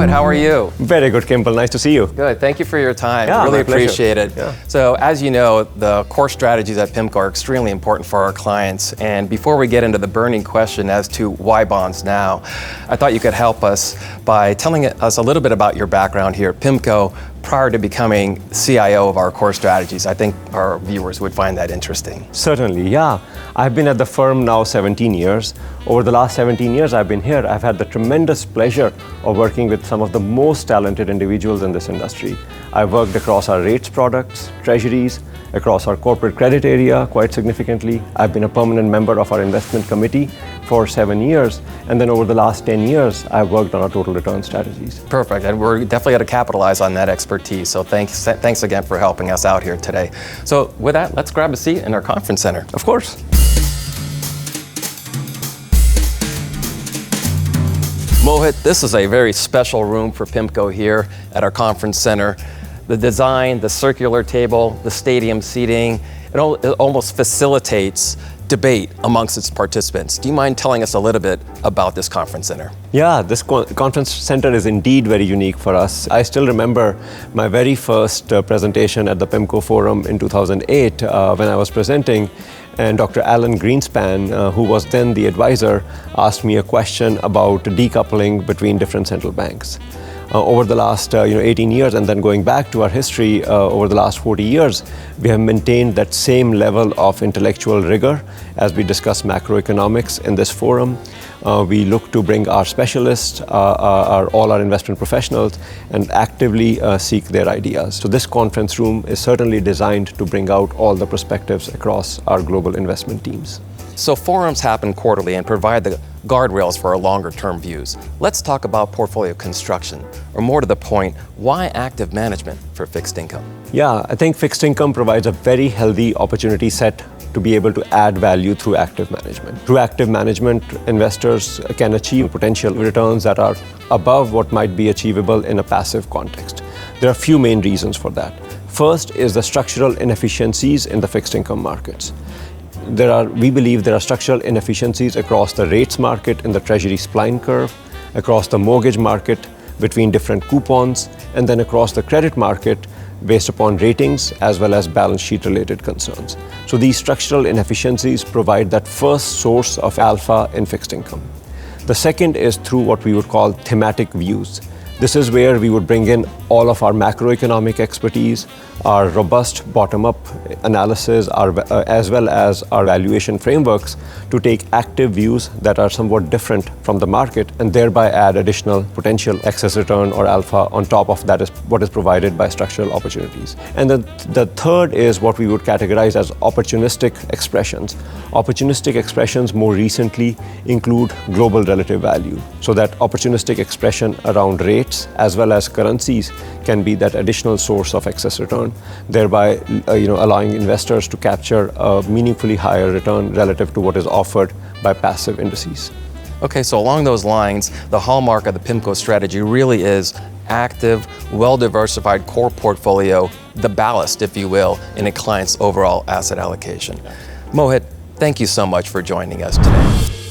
Mohit, how are you? Very good, Kimball. Nice to see you. Good. Thank you for your time. Yeah, really my pleasure. appreciate it. Yeah. So, as you know, the core strategies at PIMCO are extremely important for our clients. And before we get into the burning question as to why bonds now, I thought you could help us by telling us a little bit about your background here at PIMCO prior to becoming CIO of our core strategies. I think our viewers would find that interesting. Certainly, yeah. I've been at the firm now 17 years. Over the last 17 years I've been here, I've had the tremendous pleasure of working with some of the most talented individuals in this industry. I've worked across our rates products, treasuries, across our corporate credit area quite significantly. I've been a permanent member of our investment committee for 7 years. And then over the last 10 years, I've worked on our total return strategies. Perfect, and we're definitely going to capitalize on that expertise. So thanks again for helping us out here today. So with that, let's grab a seat in our conference center. Of course. Mohit, this is a very special room for PIMCO here at our conference center. The design, the circular table, the stadium seating, it almost facilitates debate amongst its participants. Do you mind telling us a little bit about this conference center? Yeah, this conference center is indeed very unique for us. I still remember my very first presentation at the PIMCO Forum in 2008 when I was presenting, and Dr. Alan Greenspan, who was then the advisor, asked me a question about decoupling between different central banks. Over the last 18 years, and then going back to our history over the last 40 years, we have maintained that same level of intellectual rigor as we discuss macroeconomics in this forum. We look to bring our specialists, all our investment professionals, and actively seek their ideas. So this conference room is certainly designed to bring out all the perspectives across our global investment teams. So forums happen quarterly and provide the guardrails for our longer-term views. Let's talk about portfolio construction, or more to the point, why active management for fixed income? Yeah, I think fixed income provides a very healthy opportunity set to be able to add value through active management. Through active management, investors can achieve potential returns that are above what might be achievable in a passive context. There are a few main reasons for that. First is the structural inefficiencies in the fixed income markets. We believe there are structural inefficiencies across the rates market in the treasury spline curve, across the mortgage market between different coupons, and then across the credit market based upon ratings as well as balance sheet related concerns. So these structural inefficiencies provide that first source of alpha in fixed income. The second is through what we would call thematic views. This is where we would bring in all of our macroeconomic expertise, our robust bottom-up analysis, as well as our valuation frameworks to take active views that are somewhat different from the market and thereby add additional potential excess return or alpha on top of that is what is provided by structural opportunities. And then the third is what we would categorize as opportunistic expressions. Opportunistic expressions more recently include global relative value. So that opportunistic expression around rates as well as currencies can be that additional source of excess return, thereby allowing investors to capture a meaningfully higher return relative to what is offered by passive indices. Okay, so along those lines, the hallmark of the PIMCO strategy really is active, well-diversified core portfolio, the ballast, if you will, in a client's overall asset allocation. Mohit, thank you so much for joining us today.